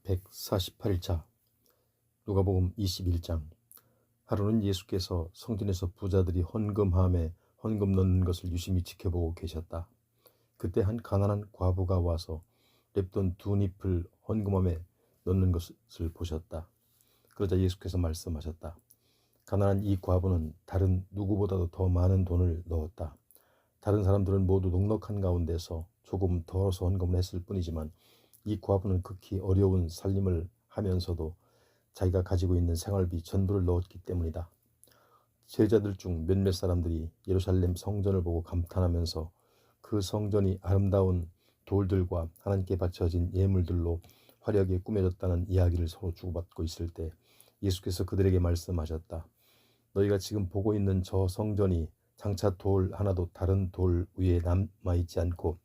148일차 누가복음 21장. 하루는 예수께서 성전에서 부자들이 헌금함에 헌금 넣는 것을 유심히 지켜보고 계셨다. 그때 한 가난한 과부가 와서 랩돈 2잎을 헌금함에 넣는 것을 보셨다. 그러자 예수께서 말씀하셨다. 가난한 이 과부는 다른 누구보다도 더 많은 돈을 넣었다. 다른 사람들은 모두 넉넉한 가운데서 조금 덜어서 헌금을 했을 뿐이지만 이 과부는 극히 어려운 살림을 하면서도 자기가 가지고 있는 생활비 전부를 넣었기 때문이다. 제자들 중 몇몇 사람들이 예루살렘 성전을 보고 감탄하면서 그 성전이 아름다운 돌들과 하나님께 바쳐진 예물들로 화려하게 꾸며졌다는 이야기를 서로 주고받고 있을 때 예수께서 그들에게 말씀하셨다. 너희가 지금 보고 있는 저 성전이 장차 돌 하나도 다른 돌 위에 남아있지 않고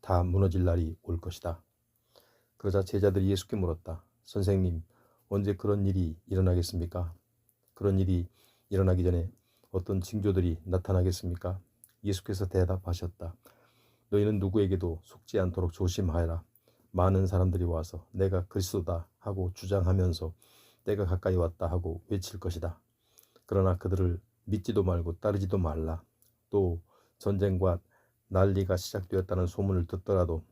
다 무너질 날이 올 것이다. 그러자 제자들이 예수께 물었다. 선생님, 언제 그런 일이 일어나겠습니까? 그런 일이 일어나기 전에 어떤 징조들이 나타나겠습니까? 예수께서 대답하셨다. 너희는 누구에게도 속지 않도록 조심하여라. 많은 사람들이 와서 내가 그리스도다 하고 주장하면서 때가 가까이 왔다 하고 외칠 것이다. 그러나 그들을 믿지도 말고 따르지도 말라. 또 전쟁과 난리가 시작되었다는 소문을 듣더라도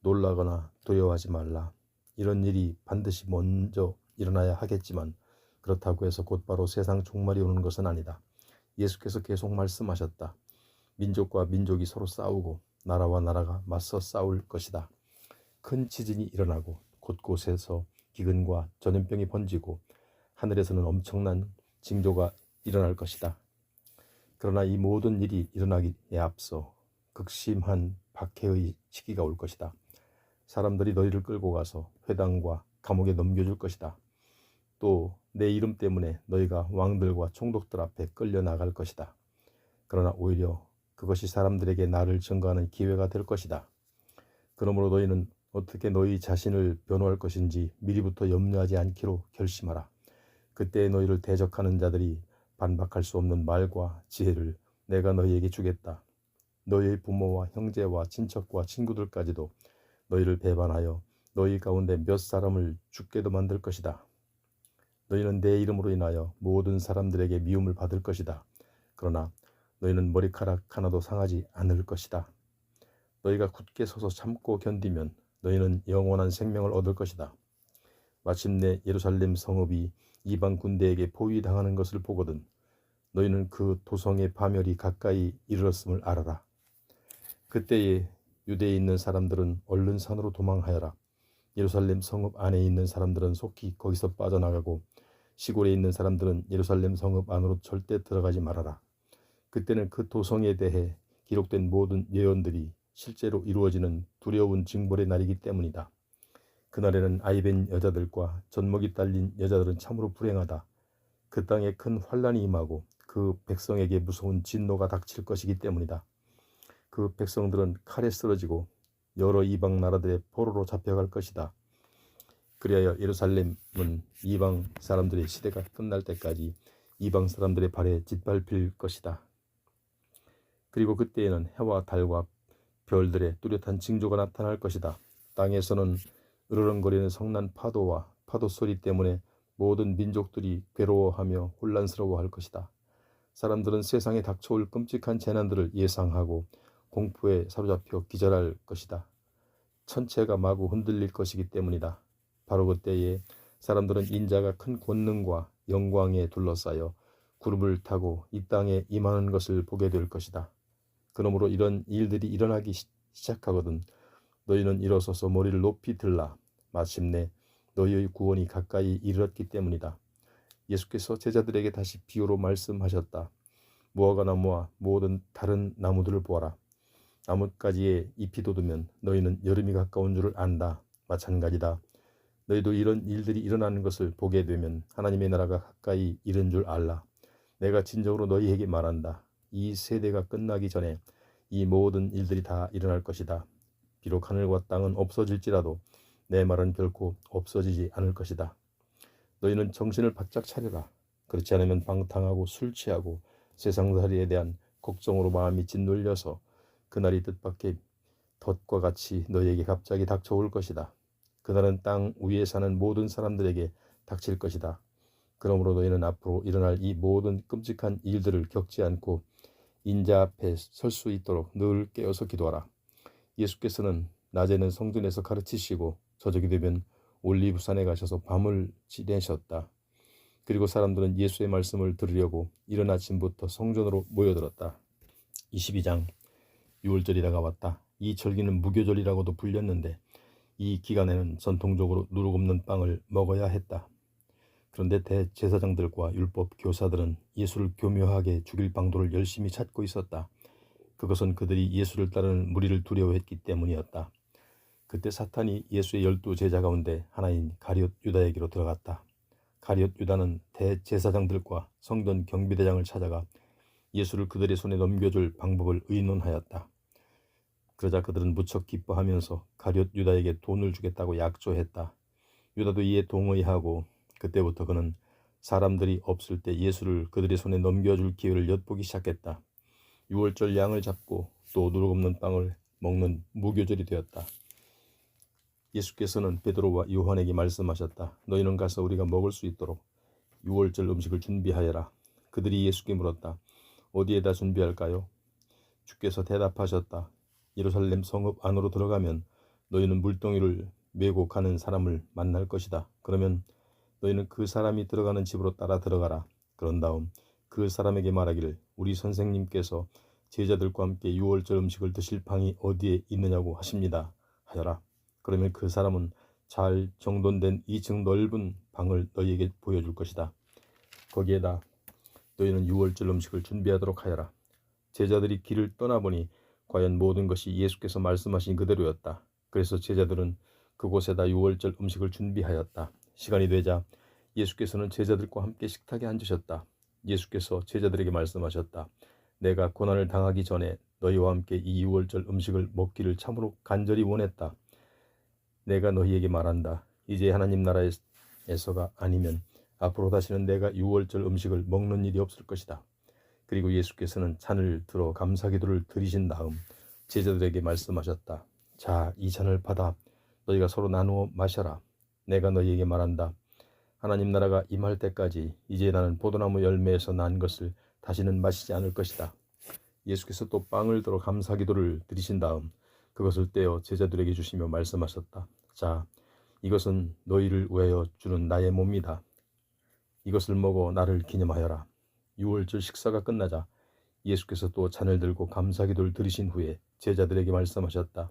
놀라거나 두려워하지 말라. 이런 일이 반드시 먼저 일어나야 하겠지만 그렇다고 해서 곧바로 세상 종말이 오는 것은 아니다. 예수께서 계속 말씀하셨다. 민족과 민족이 서로 싸우고 나라와 나라가 맞서 싸울 것이다. 큰 지진이 일어나고 곳곳에서 기근과 전염병이 번지고 하늘에서는 엄청난 징조가 일어날 것이다. 그러나 이 모든 일이 일어나기에 앞서 극심한 박해의 시기가 올 것이다. 사람들이 너희를 끌고 가서 회당과 감옥에 넘겨줄 것이다. 또 내 이름 때문에 너희가 왕들과 총독들 앞에 끌려 나갈 것이다. 그러나 오히려 그것이 사람들에게 나를 증거하는 기회가 될 것이다. 그러므로 너희는 어떻게 너희 자신을 변호할 것인지 미리부터 염려하지 않기로 결심하라. 그때 너희를 대적하는 자들이 반박할 수 없는 말과 지혜를 내가 너희에게 주겠다. 너희의 부모와 형제와 친척과 친구들까지도 너희를 배반하여 너희 가운데 몇 사람을 죽게도 만들 것이다. 너희는 내 이름으로 인하여 모든 사람들에게 미움을 받을 것이다. 그러나 너희는 머리카락 하나도 상하지 않을 것이다. 너희가 굳게 서서 참고 견디면 너희는 영원한 생명을 얻을 것이다. 마침내 예루살렘 성읍이 이방 군대에게 포위당하는 것을 보거든 너희는 그 도성의 파멸이 가까이 이르렀음을 알아라. 그때에 유대에 있는 사람들은 얼른 산으로 도망하여라. 예루살렘 성읍 안에 있는 사람들은 속히 거기서 빠져나가고 시골에 있는 사람들은 예루살렘 성읍 안으로 절대 들어가지 말아라. 그때는 그 도성에 대해 기록된 모든 예언들이 실제로 이루어지는 두려운 징벌의 날이기 때문이다. 그날에는 아이벤 여자들과 젖먹이 딸린 여자들은 참으로 불행하다. 그 땅에 큰 환란이 임하고 그 백성에게 무서운 진노가 닥칠 것이기 때문이다. 그 백성들은 칼에 쓰러지고 여러 이방 나라들의 포로로 잡혀갈 것이다. 그리하여 예루살렘은 이방 사람들의 시대가 끝날 때까지 이방 사람들의 발에 짓밟힐 것이다. 그리고 그때에는 해와 달과 별들의 뚜렷한 징조가 나타날 것이다. 땅에서는 으르렁거리는 성난 파도와 파도 소리 때문에 모든 민족들이 괴로워하며 혼란스러워할 것이다. 사람들은 세상에 닥쳐올 끔찍한 재난들을 예상하고 공포에 사로잡혀 기절할 것이다. 천체가 마구 흔들릴 것이기 때문이다. 바로 그때에 사람들은 인자가 큰 권능과 영광에 둘러싸여 구름을 타고 이 땅에 임하는 것을 보게 될 것이다. 그러므로 이런 일들이 일어나기 시작하거든 너희는 일어서서 머리를 높이 들라. 마침내 너희의 구원이 가까이 이르렀기 때문이다. 예수께서 제자들에게 다시 비유로 말씀하셨다. 무화과 나무와 모든 다른 나무들을 보아라. 나뭇가지에 잎이 돋으면 너희는 여름이 가까운 줄을 안다. 마찬가지다. 너희도 이런 일들이 일어나는 것을 보게 되면 하나님의 나라가 가까이 이른 줄 알라. 내가 진정으로 너희에게 말한다. 이 세대가 끝나기 전에 이 모든 일들이 다 일어날 것이다. 비록 하늘과 땅은 없어질지라도 내 말은 결코 없어지지 않을 것이다. 너희는 정신을 바짝 차려라. 그렇지 않으면 방탕하고 술 취하고 세상살이에 대한 걱정으로 마음이 짓눌려서 그날이 뜻밖의 덫과 같이 너희에게 갑자기 닥쳐올 것이다. 그날은 땅 위에 사는 모든 사람들에게 닥칠 것이다. 그러므로 너희는 앞으로 일어날 이 모든 끔찍한 일들을 겪지 않고 인자 앞에 설 수 있도록 늘 깨어서 기도하라. 예수께서는 낮에는 성전에서 가르치시고 저녁이 되면 올리브산에 가셔서 밤을 지내셨다. 그리고 사람들은 예수의 말씀을 들으려고 이른 아침부터 성전으로 모여들었다. 22장. 6월절이 다가왔다. 이 절기는 무교절이라고도 불렸는데 이 기간에는 전통적으로 누룩 없는 빵을 먹어야 했다. 그런데 대제사장들과 율법 교사들은 예수를 교묘하게 죽일 방도를 열심히 찾고 있었다. 그것은 그들이 예수를 따르는 무리를 두려워했기 때문이었다. 그때 사탄이 예수의 12 제자 가운데 하나인 가룟 유다에게로 들어갔다. 가룟 유다는 대제사장들과 성전 경비대장을 찾아가 예수를 그들의 손에 넘겨줄 방법을 의논하였다. 그러자 그들은 무척 기뻐하면서 가룟 유다에게 돈을 주겠다고 약조했다. 유다도 이에 동의하고 그때부터 그는 사람들이 없을 때 예수를 그들의 손에 넘겨줄 기회를 엿보기 시작했다. 6월절 양을 잡고 또 누룩 없는 빵을 먹는 무교절이 되었다. 예수께서는 베드로와 요한에게 말씀하셨다. 너희는 가서 우리가 먹을 수 있도록 6월절 음식을 준비하여라. 그들이 예수께 물었다. 어디에다 준비할까요? 주께서 대답하셨다. 예루살렘 성읍 안으로 들어가면 너희는 물동이를 메고 가는 사람을 만날 것이다. 그러면 너희는 그 사람이 들어가는 집으로 따라 들어가라. 그런 다음 그 사람에게 말하기를 우리 선생님께서 제자들과 함께 6월절 음식을 드실 방이 어디에 있느냐고 하십니다 하여라. 그러면 그 사람은 잘 정돈된 2층 넓은 방을 너희에게 보여줄 것이다. 거기에다 너희는 6월절 음식을 준비하도록 하여라. 제자들이 길을 떠나보니 과연 모든 것이 예수께서 말씀하신 그대로였다. 그래서 제자들은 그곳에다 6월절 음식을 준비하였다. 시간이 되자 예수께서는 제자들과 함께 식탁에 앉으셨다. 예수께서 제자들에게 말씀하셨다. 내가 고난을 당하기 전에 너희와 함께 이 6월절 음식을 먹기를 참으로 간절히 원했다. 내가 너희에게 말한다. 이제 하나님 나라에서가 아니면 앞으로 다시는 내가 6월절 음식을 먹는 일이 없을 것이다. 그리고 예수께서는 잔을 들어 감사기도를 드리신 다음 제자들에게 말씀하셨다. 자, 이 잔을 받아 너희가 서로 나누어 마셔라. 내가 너희에게 말한다. 하나님 나라가 임할 때까지 이제 나는 포도나무 열매에서 난 것을 다시는 마시지 않을 것이다. 예수께서 또 빵을 들어 감사기도를 드리신 다음 그것을 떼어 제자들에게 주시며 말씀하셨다. 자, 이것은 너희를 위하여 주는 나의 몸이다. 이것을 먹어 나를 기념하여라. 6월절 식사가 끝나자 예수께서 또 잔을 들고 감사기도를 드리신 후에 제자들에게 말씀하셨다.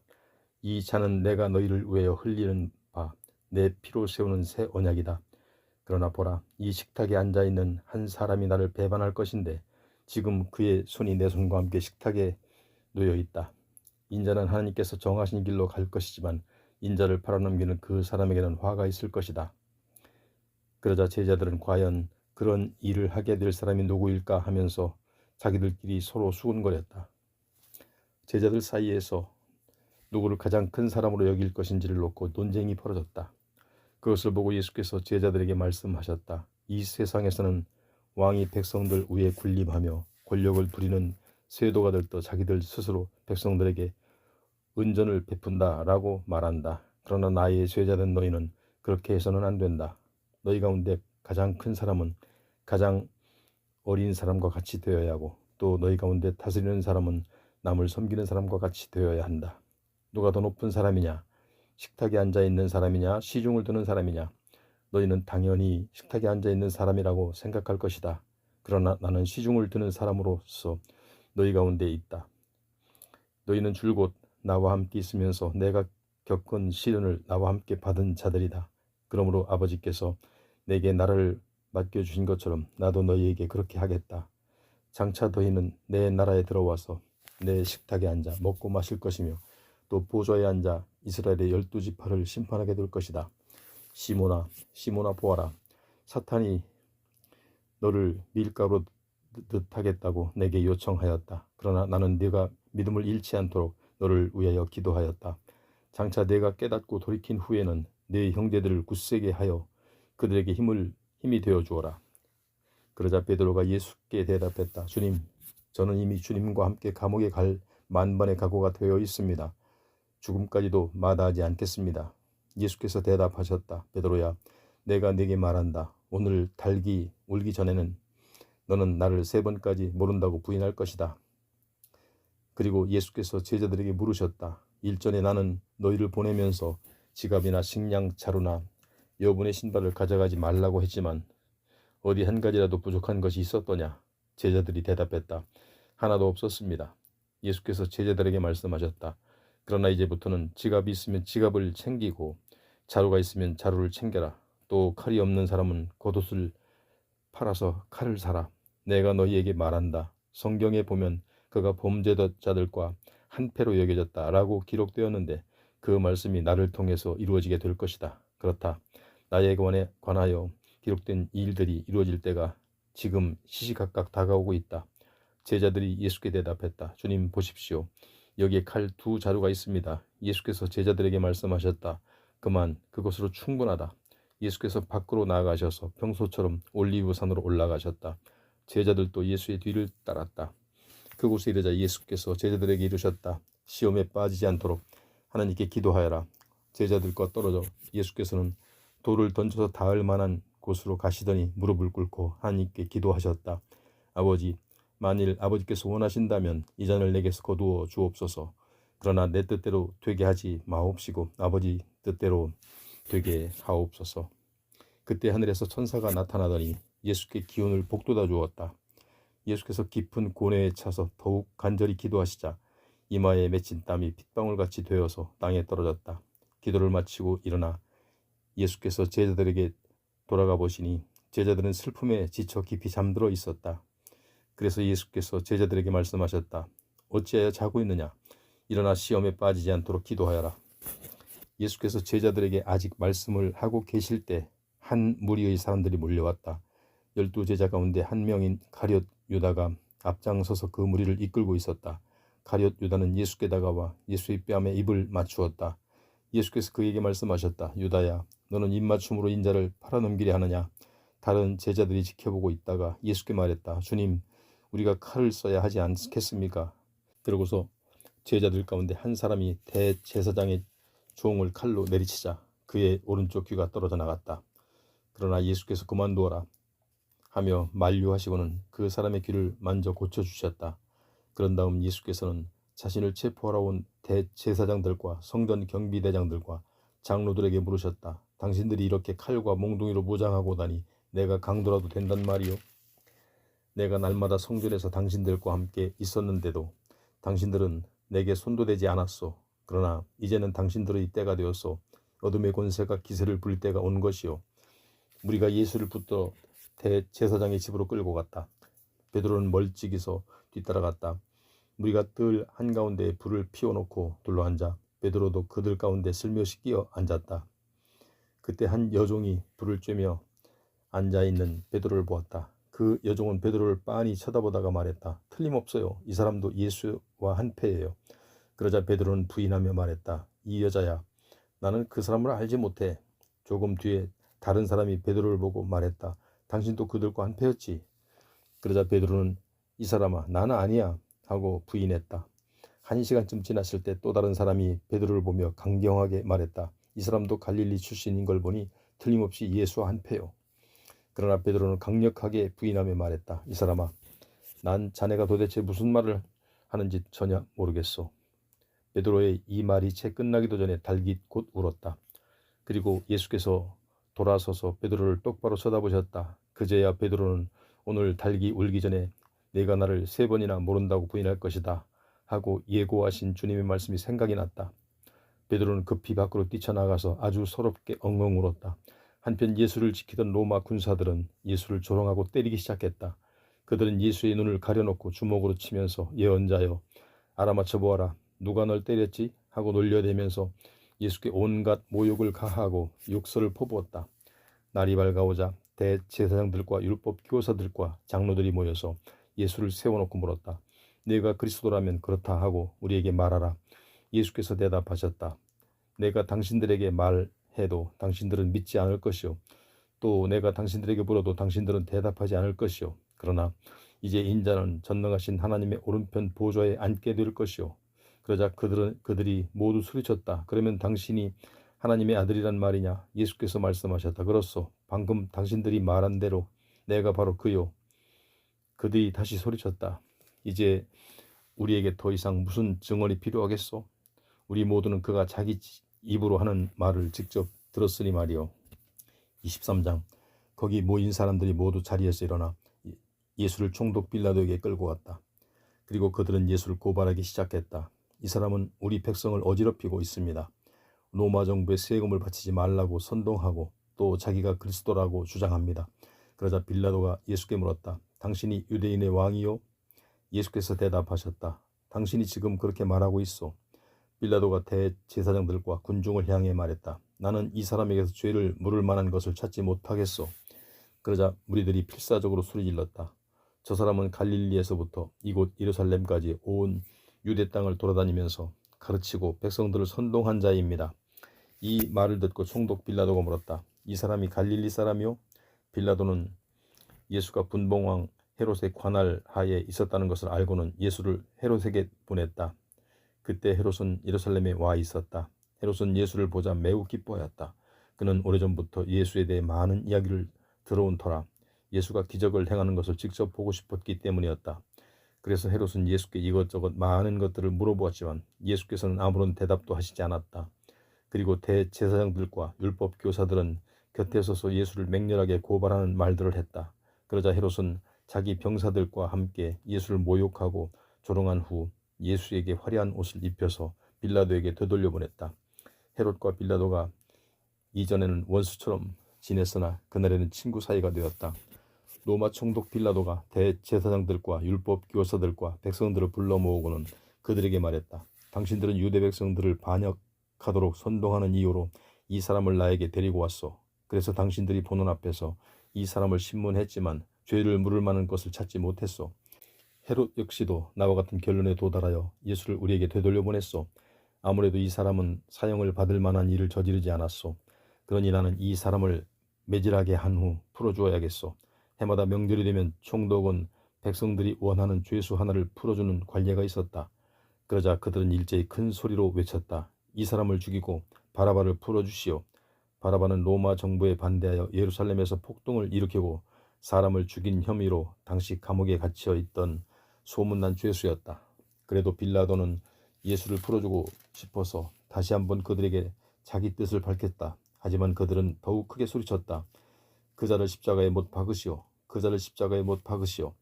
이 잔은 내가 너희를 위하여 흘리는 바 내 피로 세우는 새 언약이다. 그러나 보라, 이 식탁에 앉아있는 한 사람이 나를 배반할 것인데 지금 그의 손이 내 손과 함께 식탁에 놓여 있다. 인자는 하나님께서 정하신 길로 갈 것이지만 인자를 팔아넘기는 그 사람에게는 화가 있을 것이다. 그러자 제자들은 과연 그런 일을 하게 될 사람이 누구일까 하면서 자기들끼리 서로 수군거렸다. 제자들 사이에서 누구를 가장 큰 사람으로 여길 것인지를 놓고 논쟁이 벌어졌다. 그것을 보고 예수께서 제자들에게 말씀하셨다. 이 세상에서는 왕이 백성들 위에 군림하며 권력을 부리는 세도가 들떠 자기들 스스로 백성들에게 은전을 베푼다라고 말한다. 그러나 나의 제자된 너희는 그렇게 해서는 안 된다. 너희 가운데 가장 큰 사람은 가장 어린 사람과 같이 되어야 하고 또 너희 가운데 다스리는 사람은 남을 섬기는 사람과 같이 되어야 한다. 누가 더 높은 사람이냐? 식탁에 앉아있는 사람이냐? 시중을 드는 사람이냐? 너희는 당연히 식탁에 앉아있는 사람이라고 생각할 것이다. 그러나 나는 시중을 드는 사람으로서 너희 가운데 있다. 너희는 줄곧 나와 함께 있으면서 내가 겪은 시련을 나와 함께 받은 자들이다. 그러므로 아버지께서 내게 나라를 맡겨주신 것처럼 나도 너희에게 그렇게 하겠다. 장차 너희는 내 나라에 들어와서 내 식탁에 앉아 먹고 마실 것이며 또 보좌에 앉아 이스라엘의 12지파를 심판하게 될 것이다. 시몬아 보아라. 사탄이 너를 밀가루로 하겠다고 내게 요청하였다. 그러나 나는 네가 믿음을 잃지 않도록 너를 위하여 기도하였다. 장차 내가 깨닫고 돌이킨 후에는 네 형제들을 굳세게 하여 그들에게 힘이 되어 주어라. 그러자 베드로가 예수께 대답했다. 주님, 저는 이미 주님과 함께 감옥에 갈 만반의 각오가 되어 있습니다. 죽음까지도 마다하지 않겠습니다. 예수께서 대답하셨다. 베드로야, 내가 네게 말한다. 오늘 달기 울기 전에는 너는 나를 3번까지 모른다고 부인할 것이다. 그리고 예수께서 제자들에게 물으셨다. 일전에 나는 너희를 보내면서 지갑이나 식량, 자루나 여분의 신발을 가져가지 말라고 했지만 어디 한 가지라도 부족한 것이 있었더냐? 제자들이 대답했다. 하나도 없었습니다. 예수께서 제자들에게 말씀하셨다. 그러나 이제부터는 지갑이 있으면 지갑을 챙기고 자루가 있으면 자루를 챙겨라. 또 칼이 없는 사람은 겉옷을 팔아서 칼을 사라. 내가 너희에게 말한다. 성경에 보면 그가 범죄자들과 한패로 여겨졌다라고 기록되었는데 그 말씀이 나를 통해서 이루어지게 될 것이다. 그렇다. 나에 관하여 기록된 이 일들이 이루어질 때가 지금 시시각각 다가오고 있다. 제자들이 예수께 대답했다. 주님 보십시오. 여기에 칼 2자루가 있습니다. 예수께서 제자들에게 말씀하셨다. 그만, 그것으로 충분하다. 예수께서 밖으로 나아가셔서 평소처럼 올리브산으로 올라가셨다. 제자들도 예수의 뒤를 따랐다. 그곳에 이르자 예수께서 제자들에게 이르셨다. 시험에 빠지지 않도록 하나님께 기도하여라. 제자들과 떨어져 예수께서는 돌을 던져서 닿을 만한 곳으로 가시더니 무릎을 꿇고 하나님께 기도하셨다. 아버지, 만일 아버지께서 원하신다면 이 잔을 내게서 거두어 주옵소서. 그러나 내 뜻대로 되게 하지 마옵시고 아버지 뜻대로 되게 하옵소서. 그때 하늘에서 천사가 나타나더니 예수께 기운을 북돋아 주었다. 예수께서 깊은 고뇌에 차서 더욱 간절히 기도하시자 이마에 맺힌 땀이 핏방울같이 되어서 땅에 떨어졌다. 기도를 마치고 일어나 예수께서 제자들에게 돌아가 보시니 제자들은 슬픔에 지쳐 깊이 잠들어 있었다. 그래서 예수께서 제자들에게 말씀하셨다. 어찌하여 자고 있느냐? 일어나 시험에 빠지지 않도록 기도하여라. 예수께서 제자들에게 아직 말씀을 하고 계실 때 한 무리의 사람들이 몰려왔다. 12제자 가운데 한 명인 가룟 유다가 앞장서서 그 무리를 이끌고 있었다. 가룟 유다는 예수께 다가와 예수의 뺨에 입을 맞추었다. 예수께서 그에게 말씀하셨다. 유다야, 너는 입맞춤으로 인자를 팔아넘기려 하느냐? 다른 제자들이 지켜보고 있다가 예수께 말했다. 주님, 우리가 칼을 써야 하지 않겠습니까? 그러고서 제자들 가운데 한 사람이 대제사장의 종을 칼로 내리치자 그의 오른쪽 귀가 떨어져 나갔다. 그러나 예수께서 그만두어라 하며 만류하시고는 그 사람의 귀를 만져 고쳐주셨다. 그런 다음 예수께서는 자신을 체포하러 온 대제사장들과 성전 경비대장들과 장로들에게 물으셨다. 당신들이 이렇게 칼과 몽둥이로 무장하고 다니 내가 강도라도 된단 말이요? 내가 날마다 성전에서 당신들과 함께 있었는데도 당신들은 내게 손도 대지 않았소. 그러나 이제는 당신들의 때가 되었소. 어둠의 권세가 기세를 부릴 때가 온 것이요. 우리가 예수를 붙들어 대제사장의 집으로 끌고 갔다. 베드로는 멀찍이서 뒤따라갔다. 우리가 뜰 한가운데에 불을 피워놓고 둘러앉아 베드로도 그들 가운데 슬며시 끼어 앉았다. 그때 한 여종이 불을 쬐며 앉아있는 베드로를 보았다. 그 여종은 베드로를 빤히 쳐다보다가 말했다. 틀림없어요. 이 사람도 예수와 한패예요. 그러자 베드로는 부인하며 말했다. 이 여자야, 나는 그 사람을 알지 못해. 조금 뒤에 다른 사람이 베드로를 보고 말했다. 당신도 그들과 한패였지. 그러자 베드로는 이 사람아, 나는 아니야 하고 부인했다. 1시간쯤 지났을 때 또 다른 사람이 베드로를 보며 강경하게 말했다. 이 사람도 갈릴리 출신인 걸 보니 틀림없이 예수와 한패요. 그러나 베드로는 강력하게 부인하며 말했다. 이 사람아, 난 자네가 도대체 무슨 말을 하는지 전혀 모르겠소. 베드로의 이 말이 채 끝나기도 전에 달기 곧 울었다. 그리고 예수께서 돌아서서 베드로를 똑바로 쳐다보셨다. 그제야 베드로는 오늘 달기 울기 전에 네가 나를 3번이나 모른다고 부인할 것이다 하고 예고하신 주님의 말씀이 생각이 났다. 베드로는 급히 밖으로 뛰쳐나가서 아주 서럽게 엉엉 울었다. 한편 예수를 지키던 로마 군사들은 예수를 조롱하고 때리기 시작했다. 그들은 예수의 눈을 가려놓고 주먹으로 치면서 예언자여 알아맞혀 보아라. 누가 널 때렸지? 하고 놀려대면서 예수께 온갖 모욕을 가하고 욕설을 퍼부었다. 날이 밝아오자 대제사장들과 율법 교사들과 장로들이 모여서 예수를 세워놓고 물었다. 네가 그리스도라면 그렇다 하고 우리에게 말하라. 예수께서 대답하셨다. 내가 당신들에게 말해도 당신들은 믿지 않을 것이요. 또 내가 당신들에게 물어도 당신들은 대답하지 않을 것이요. 그러나 이제 인자는 전능하신 하나님의 오른편 보좌에 앉게 될 것이요. 그러자 그들이 모두 소리쳤다. 그러면 당신이 하나님의 아들이란 말이냐? 예수께서 말씀하셨다. 그렇소. 방금 당신들이 말한 대로 내가 바로 그요. 그들이 다시 소리쳤다. 이제 우리에게 더 이상 무슨 증언이 필요하겠소? 우리 모두는 그가 자기 입으로 하는 말을 직접 들었으니 말이요. 23장. 거기 모인 사람들이 모두 자리에서 일어나 예수를 총독 빌라도에게 끌고 갔다. 그리고 그들은 예수를 고발하기 시작했다. 이 사람은 우리 백성을 어지럽히고 있습니다. 로마 정부에 세금을 바치지 말라고 선동하고 또 자기가 그리스도라고 주장합니다. 그러자 빌라도가 예수께 물었다. 당신이 유대인의 왕이요? 예수께서 대답하셨다. 당신이 지금 그렇게 말하고 있소. 빌라도가 대제사장들과 군중을 향해 말했다. 나는 이 사람에게서 죄를 물을 만한 것을 찾지 못하겠소. 그러자 무리들이 필사적으로 소리질렀다. 저 사람은 갈릴리에서부터 이곳 예루살렘까지 온 유대 땅을 돌아다니면서 가르치고 백성들을 선동한 자입니다. 이 말을 듣고 총독 빌라도가 물었다. 이 사람이 갈릴리 사람이요? 빌라도는 예수가 분봉왕 헤롯의 관할 하에 있었다는 것을 알고는 예수를 헤롯에게 보냈다. 그때 헤롯은 예루살렘에 와 있었다. 헤롯은 예수를 보자 매우 기뻐하였다. 그는 오래전부터 예수에 대해 많은 이야기를 들어온 터라 예수가 기적을 행하는 것을 직접 보고 싶었기 때문이었다. 그래서 헤롯은 예수께 이것저것 많은 것들을 물어보았지만 예수께서는 아무런 대답도 하시지 않았다. 그리고 대제사장들과 율법 교사들은 곁에 서서 예수를 맹렬하게 고발하는 말들을 했다. 그러자 헤롯은 자기 병사들과 함께 예수를 모욕하고 조롱한 후 예수에게 화려한 옷을 입혀서 빌라도에게 되돌려 보냈다. 헤롯과 빌라도가 이전에는 원수처럼 지냈으나 그날에는 친구 사이가 되었다. 로마 총독 빌라도가 대제사장들과 율법 교사들과 백성들을 불러 모으고는 그들에게 말했다. 당신들은 유대 백성들을 반역하도록 선동하는 이유로 이 사람을 나에게 데리고 왔소. 그래서 당신들이 보는 앞에서 이 사람을 신문했지만 죄를 물을 만한 것을 찾지 못했소. 헤롯 역시도 나와 같은 결론에 도달하여 예수를 우리에게 되돌려 보냈소. 아무래도 이 사람은 사형을 받을 만한 일을 저지르지 않았소. 그러니 나는 이 사람을 매질하게 한 후 풀어주어야겠소. 해마다 명절이 되면 총독은 백성들이 원하는 죄수 하나를 풀어주는 관례가 있었다. 그러자 그들은 일제히 큰 소리로 외쳤다. 이 사람을 죽이고 바라바를 풀어주시오. 바라바는 로마 정부에 반대하여 예루살렘에서 폭동을 일으키고 사람을 죽인 혐의로 당시 감옥에 갇혀 있던 소문난 죄수였다. 그래도 빌라도는 예수를 풀어주고 싶어서 다시 한번 그들에게 자기 뜻을 밝혔다. 하지만 그들은 더욱 크게 소리쳤다. 그 자를 십자가에 못 박으시오. 그 자를 십자가에 못 박으시오.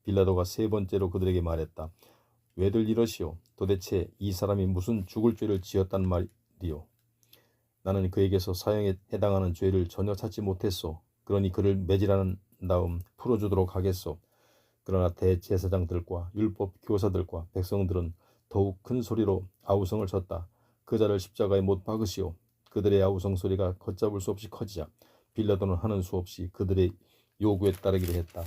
빌라도가 세 번째로 그들에게 말했다. 왜들 이러시오. 도대체 이 사람이 무슨 죽을 죄를 지었단 말이오. 나는 그에게서 사형에 해당하는 죄를 전혀 찾지 못했소. 그러니 그를 매질하는 다음 풀어주도록 하겠소. 그러나 대제사장들과 율법 교사들과 백성들은 더욱 큰 소리로 아우성을 쳤다. 그 자를 십자가에 못 박으시오. 그들의 아우성 소리가 걷잡을 수 없이 커지자 빌라도는 하는 수 없이 그들의 요구에 따르기로 했다.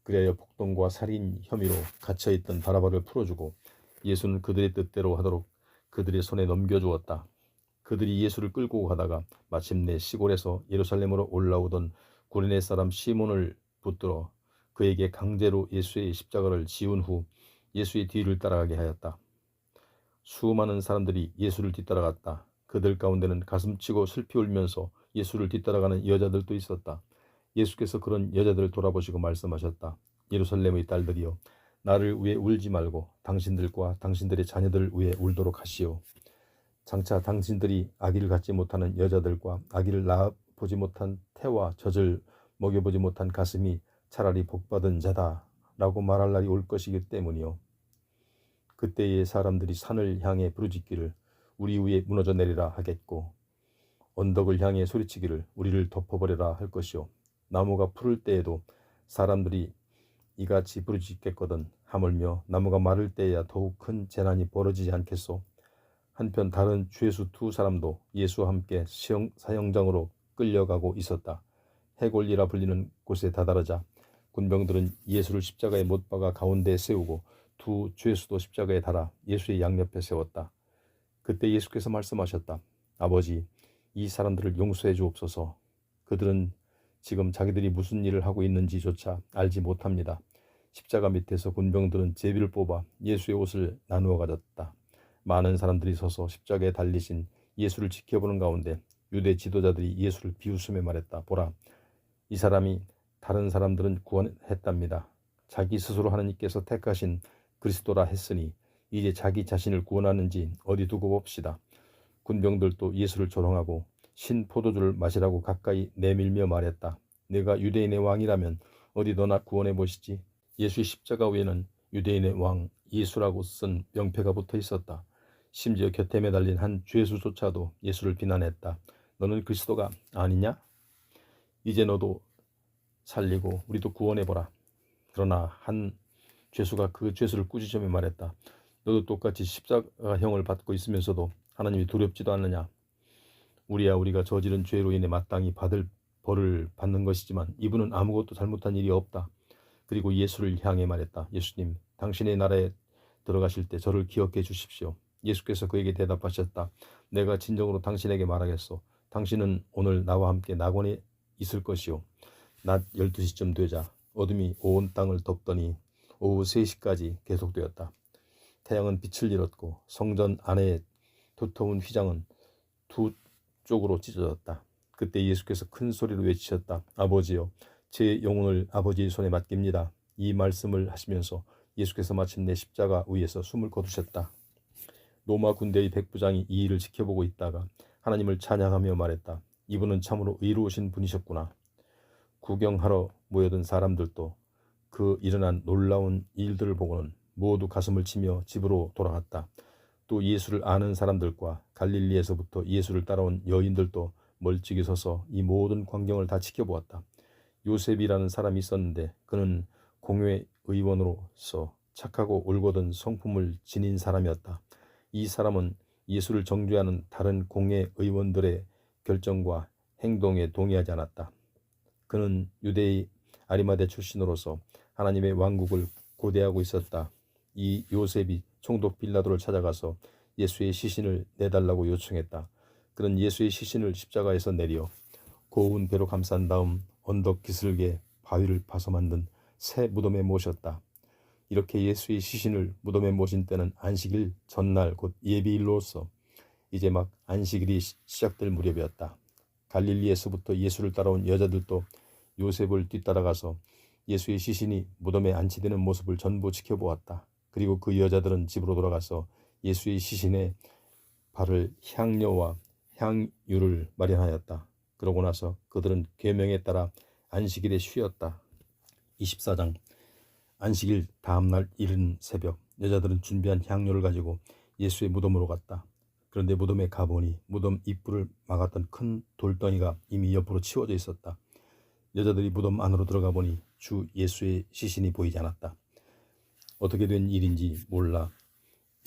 그리하여 폭동과 살인 혐의로 갇혀있던 바라바를 풀어주고 예수는 그들의 뜻대로 하도록 그들의 손에 넘겨주었다. 그들이 예수를 끌고 가다가 마침내 시골에서 예루살렘으로 올라오던 구레네 사람 시몬을 붙들어 그에게 강제로 예수의 십자가를 지운 후 예수의 뒤를 따라가게 하였다. 수많은 사람들이 예수를 뒤따라갔다. 그들 가운데는 가슴치고 슬피 울면서 예수를 뒤따라가는 여자들도 있었다. 예수께서 그런 여자들을 돌아보시고 말씀하셨다. 예루살렘의 딸들이여, 나를 위해 울지 말고 당신들과 당신들의 자녀들을 위해 울도록 하시오. 장차 당신들이 아기를 갖지 못하는 여자들과 아기를 낳아보지 못한 태와 젖을 먹여보지 못한 가슴이 차라리 복받은 자다 라고 말할 날이 올 것이기 때문이요. 그때의 사람들이 산을 향해 부르짖기를 우리 위에 무너져 내리라 하겠고 언덕을 향해 소리치기를 우리를 덮어버려라 할 것이요. 나무가 푸를 때에도 사람들이 이같이 부르짖겠거든. 하물며 나무가 마를 때에야 더욱 큰 재난이 벌어지지 않겠소. 한편 다른 죄수 두 사람도 예수와 함께 사형장으로 끌려가고 있었다. 해골이라 불리는 곳에 다다르자 군병들은 예수를 십자가에 못 박아 가운데에 세우고 두 죄수도 십자가에 달아 예수의 양옆에 세웠다. 그때 예수께서 말씀하셨다. 아버지, 이 사람들을 용서해 주옵소서. 그들은 지금 자기들이 무슨 일을 하고 있는지조차 알지 못합니다. 십자가 밑에서 군병들은 제비를 뽑아 예수의 옷을 나누어 가졌다. 많은 사람들이 서서 십자가에 달리신 예수를 지켜보는 가운데 유대 지도자들이 예수를 비웃으며 말했다. 보라, 이 사람이 다른 사람들은 구원했답니다. 자기 스스로 하나님께서 택하신 그리스도라 했으니 이제 자기 자신을 구원하는지 어디 두고 봅시다. 군병들도 예수를 조롱하고 신 포도주를 마시라고 가까이 내밀며 말했다. 내가 유대인의 왕이라면 어디 너나 구원해 보시지. 예수의 십자가 위에는 유대인의 왕 예수라고 쓴 명패가 붙어 있었다. 심지어 곁에 매달린 한 죄수조차도 예수를 비난했다. 너는 그리스도가 아니냐? 이제 너도 살리고 우리도 구원해보라. 그러나 한 죄수가 그 죄수를 꾸짖으며 말했다. 너도 똑같이 십자가형을 받고 있으면서도 하나님이 두렵지도 않느냐? 우리가 저지른 죄로 인해 마땅히 받을 벌을 받는 것이지만 이분은 아무것도 잘못한 일이 없다. 그리고 예수를 향해 말했다. 예수님, 당신의 나라에 들어가실 때 저를 기억해 주십시오. 예수께서 그에게 대답하셨다. 내가 진정으로 당신에게 말하겠소. 당신은 오늘 나와 함께 낙원에 있을 것이요. 낮 12시쯤 되자 어둠이 온 땅을 덮더니 오후 3시까지 계속되었다. 태양은 빛을 잃었고 성전 안의 두터운 휘장은 두 쪽으로 찢어졌다. 그때 예수께서 큰 소리로 외치셨다. 아버지여, 제 영혼을 아버지의 손에 맡깁니다. 이 말씀을 하시면서 예수께서 마침내 십자가 위에서 숨을 거두셨다. 로마 군대의 백부장이 이 일을 지켜보고 있다가 하나님을 찬양하며 말했다. 이분은 참으로 의로우신 분이셨구나. 구경하러 모여든 사람들도 그 일어난 놀라운 일들을 보고는 모두 가슴을 치며 집으로 돌아갔다. 또 예수를 아는 사람들과 갈릴리에서부터 예수를 따라온 여인들도 멀찍이 서서 이 모든 광경을 다 지켜보았다. 요셉이라는 사람이 있었는데 그는 공회 의원으로서 착하고 올곧은 성품을 지닌 사람이었다. 이 사람은 예수를 정죄하는 다른 공회 의원들의 결정과 행동에 동의하지 않았다. 그는 유대의 아리마대 출신으로서 하나님의 왕국을 고대하고 있었다. 이 요셉이 총독 빌라도를 찾아가서 예수의 시신을 내달라고 요청했다. 그는 예수의 시신을 십자가에서 내려 고운 배로 감싼 다음 언덕 기슭에 바위를 파서 만든 새 무덤에 모셨다. 이렇게 예수의 시신을 무덤에 모신 때는 안식일 전날 곧 예비일로서 이제 막 안식일이 시작될 무렵이었다. 갈릴리에서부터 예수를 따라온 여자들도 요셉을 뒤따라가서 예수의 시신이 무덤에 안치되는 모습을 전부 지켜보았다. 그리고 그 여자들은 집으로 돌아가서 예수의 시신에 바를 향료와 향유를 마련하였다. 그러고 나서 그들은 계명에 따라 안식일에 쉬었다. 24장. 안식일 다음날 이른 새벽 여자들은 준비한 향료를 가지고 예수의 무덤으로 갔다. 그런데 무덤에 가보니 무덤 입구를 막았던 큰 돌덩이가 이미 옆으로 치워져 있었다. 여자들이 무덤 안으로 들어가 보니 주 예수의 시신이 보이지 않았다. 어떻게 된 일인지 몰라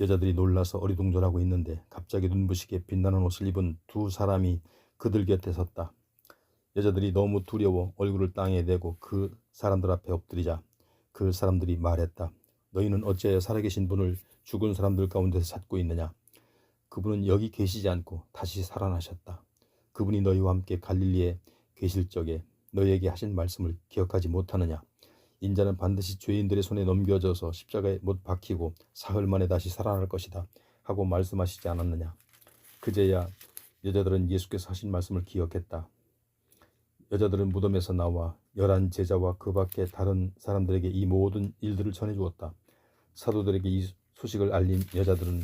여자들이 놀라서 어리둥절하고 있는데 갑자기 눈부시게 빛나는 옷을 입은 두 사람이 그들 곁에 섰다. 여자들이 너무 두려워 얼굴을 땅에 대고 그 사람들 앞에 엎드리자 그 사람들이 말했다. 너희는 어찌하여 살아계신 분을 죽은 사람들 가운데서 찾고 있느냐? 그분은 여기 계시지 않고 다시 살아나셨다. 그분이 너희와 함께 갈릴리에 계실 적에 너희에게 하신 말씀을 기억하지 못하느냐? 인자는 반드시 죄인들의 손에 넘겨져서 십자가에 못 박히고 사흘 만에 다시 살아날 것이다 하고 말씀하시지 않았느냐? 그제야 여자들은 예수께서 하신 말씀을 기억했다. 여자들은 무덤에서 나와 11 제자와 그 밖에 다른 사람들에게 이 모든 일들을 전해주었다. 사도들에게 이 소식을 알린 여자들은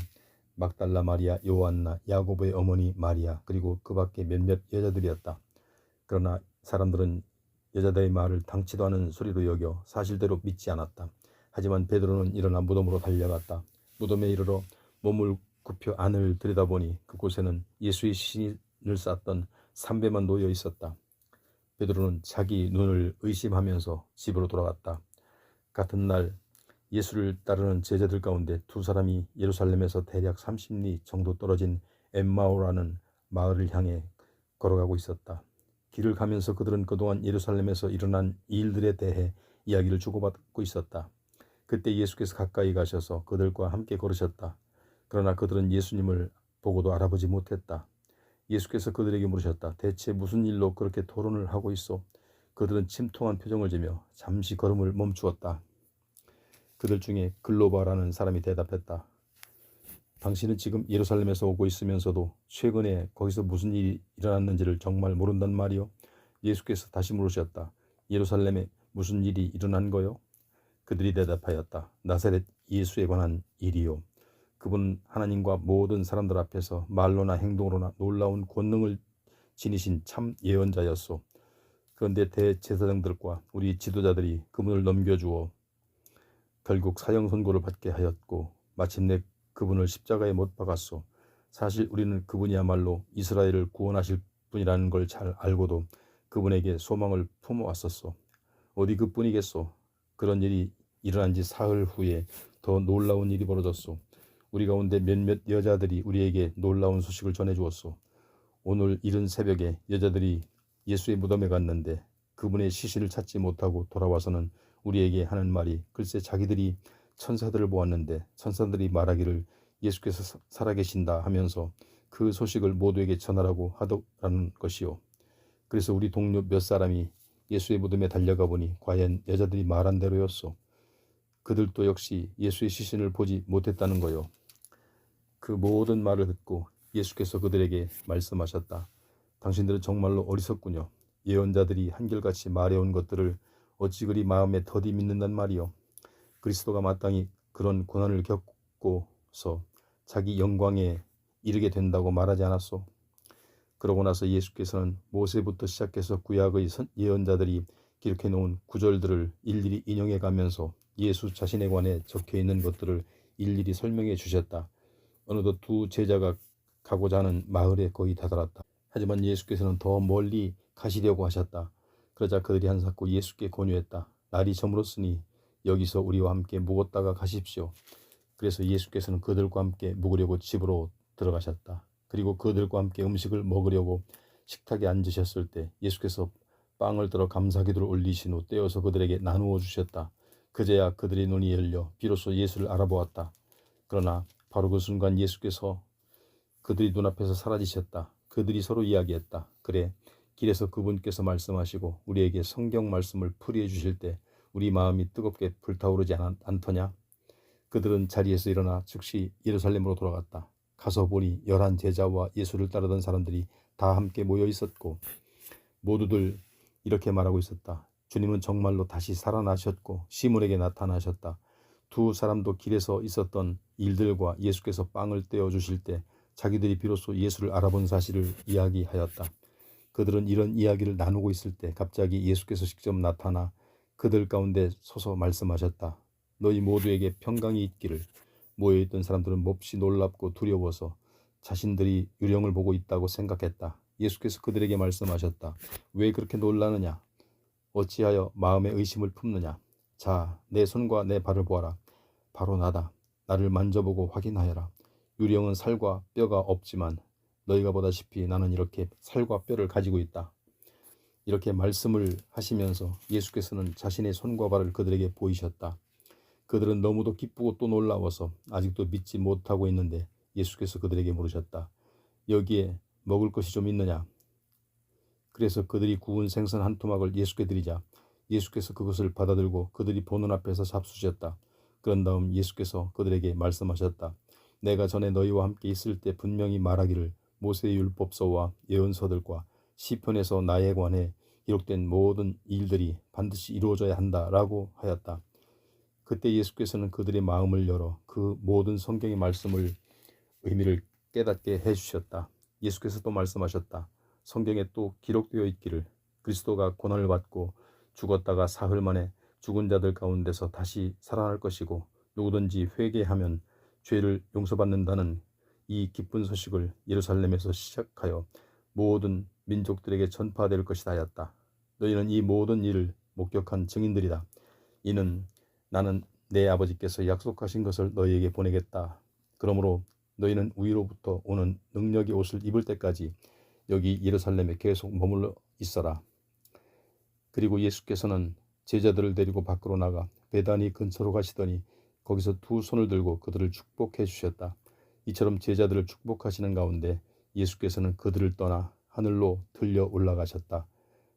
막달라 마리아, 요한나, 야고보의 어머니 마리아 그리고 그 밖에 몇몇 여자들이었다. 그러나 사람들은 여자들의 말을 당치도 않은 소리로 여겨 사실대로 믿지 않았다. 하지만 베드로는 일어나 무덤으로 달려갔다. 무덤에 이르러 몸을 굽혀 안을 들여다보니 그곳에는 예수의 시신을 쌌던 삼배만 놓여 있었다. 베드로는 자기 눈을 의심하면서 집으로 돌아갔다. 같은 날 예수를 따르는 제자들 가운데 두 사람이 예루살렘에서 대략 30리 정도 떨어진 엠마오라는 마을을 향해 걸어가고 있었다. 길을 가면서 그들은 그동안 예루살렘에서 일어난 일들에 대해 이야기를 주고받고 있었다. 그때 예수께서 가까이 가셔서 그들과 함께 걸으셨다. 그러나 그들은 예수님을 보고도 알아보지 못했다. 예수께서 그들에게 물으셨다. 대체 무슨 일로 그렇게 토론을 하고 있어? 그들은 침통한 표정을 지며 잠시 걸음을 멈추었다. 그들 중에 글로바라는 사람이 대답했다. 당신은 지금 예루살렘에서 오고 있으면서도 최근에 거기서 무슨 일이 일어났는지를 정말 모른단 말이요? 예수께서 다시 물으셨다. 예루살렘에 무슨 일이 일어난 거요? 그들이 대답하였다. 나사렛 예수에 관한 일이요. 그분은 하나님과 모든 사람들 앞에서 말로나 행동으로나 놀라운 권능을 지니신 참 예언자였소. 그런데 대제사장들과 우리 지도자들이 그분을 넘겨주어 결국 사형 선고를 받게 하였고 마침내 그분을 십자가에 못 박았소. 사실 우리는 그분이야말로 이스라엘을 구원하실 분이라는 걸 잘 알고도 그분에게 소망을 품어왔었소. 어디 그뿐이겠소. 그런 일이 일어난 지 사흘 후에 더 놀라운 일이 벌어졌소. 우리 가운데 몇몇 여자들이 우리에게 놀라운 소식을 전해주었소. 오늘 이른 새벽에 여자들이 예수의 무덤에 갔는데 그분의 시신을 찾지 못하고 돌아와서는 우리에게 하는 말이 글쎄 자기들이 천사들을 보았는데 천사들이 말하기를 예수께서 살아계신다 하면서 그 소식을 모두에게 전하라고 하더라는 것이요. 그래서 우리 동료 몇 사람이 예수의 무덤에 달려가 보니 과연 여자들이 말한 대로였소. 그들도 역시 예수의 시신을 보지 못했다는 거요. 그 모든 말을 듣고 예수께서 그들에게 말씀하셨다. 당신들은 정말로 어리석군요. 예언자들이 한결같이 말해온 것들을 어찌 그리 마음에 더디 믿는단 말이요. 그리스도가 마땅히 그런 고난을 겪고서 자기 영광에 이르게 된다고 말하지 않았소. 그러고 나서 예수께서는 모세부터 시작해서 구약의 예언자들이 기록해 놓은 구절들을 일일이 인용해 가면서 예수 자신에 관해 적혀 있는 것들을 일일이 설명해 주셨다. 어느덧 두 제자가 가고자 하는 마을에 거의 다다랐다. 하지만 예수께서는 더 멀리 가시려고 하셨다. 그러자 그들이 한사코 예수께 권유했다. 날이 저물었으니 여기서 우리와 함께 묵었다가 가십시오. 그래서 예수께서는 그들과 함께 묵으려고 집으로 들어가셨다. 그리고 그들과 함께 음식을 먹으려고 식탁에 앉으셨을 때 예수께서 빵을 들어 감사기도를 올리신 후 떼어서 그들에게 나누어 주셨다. 그제야 그들의 눈이 열려 비로소 예수를 알아보았다. 그러나 바로 그 순간 예수께서 그들이 눈앞에서 사라지셨다. 그들이 서로 이야기했다. 그래, 길에서 그분께서 말씀하시고 우리에게 성경 말씀을 풀이해 주실 때 우리 마음이 뜨겁게 불타오르지 않더냐? 그들은 자리에서 일어나 즉시 예루살렘으로 돌아갔다. 가서 보니 11 제자와 예수를 따르던 사람들이 다 함께 모여 있었고 모두들 이렇게 말하고 있었다. 주님은 정말로 다시 살아나셨고 시몬에게 나타나셨다. 두 사람도 길에서 있었던 일들과 예수께서 빵을 떼어 주실 때 자기들이 비로소 예수를 알아본 사실을 이야기하였다. 그들은 이런 이야기를 나누고 있을 때 갑자기 예수께서 직접 나타나 그들 가운데 서서 말씀하셨다. 너희 모두에게 평강이 있기를. 모여있던 사람들은 몹시 놀랍고 두려워서 자신들이 유령을 보고 있다고 생각했다. 예수께서 그들에게 말씀하셨다. 왜 그렇게 놀라느냐? 어찌하여 마음에 의심을 품느냐? 자, 내 손과 내 발을 보아라. 바로 나다. 나를 만져보고 확인하여라. 유령은 살과 뼈가 없지만 너희가 보다시피 나는 이렇게 살과 뼈를 가지고 있다. 이렇게 말씀을 하시면서 예수께서는 자신의 손과 발을 그들에게 보이셨다. 그들은 너무도 기쁘고 또 놀라워서 아직도 믿지 못하고 있는데 예수께서 그들에게 물으셨다. 여기에 먹을 것이 좀 있느냐? 그래서 그들이 구운 생선 한 토막을 예수께 드리자 예수께서 그것을 받아들고 그들이 보는 앞에서 잡수셨다. 그런 다음 예수께서 그들에게 말씀하셨다. 내가 전에 너희와 함께 있을 때 분명히 말하기를 모세의 율법서와 예언서들과 시편에서 나에 관해 기록된 모든 일들이 반드시 이루어져야 한다라고 하였다. 그때 예수께서는 그들의 마음을 열어 그 모든 성경의 말씀을 의미를 깨닫게 해주셨다. 예수께서 또 말씀하셨다. 성경에 또 기록되어 있기를 그리스도가 고난을 받고 죽었다가 사흘 만에 죽은 자들 가운데서 다시 살아날 것이고 누구든지 회개하면 죄를 용서받는다는 이 기쁜 소식을 예루살렘에서 시작하여 모든 민족들에게 전파될 것이다 하였다. 너희는 이 모든 일을 목격한 증인들이다. 이는 나는 내 아버지께서 약속하신 것을 너희에게 보내겠다. 그러므로 너희는 위로부터 오는 능력의 옷을 입을 때까지 여기 예루살렘에 계속 머물러 있어라. 그리고 예수께서는 제자들을 데리고 밖으로 나가 베다니 근처로 가시더니 거기서 두 손을 들고 그들을 축복해 주셨다. 이처럼 제자들을 축복하시는 가운데 예수께서는 그들을 떠나 하늘로 들려 올라가셨다.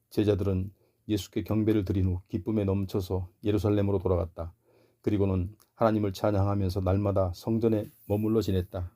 제자들은 예수께 경배를 드린 후 기쁨에 넘쳐서 예루살렘으로 돌아갔다. 그리고는 하나님을 찬양하면서 날마다 성전에 머물러 지냈다.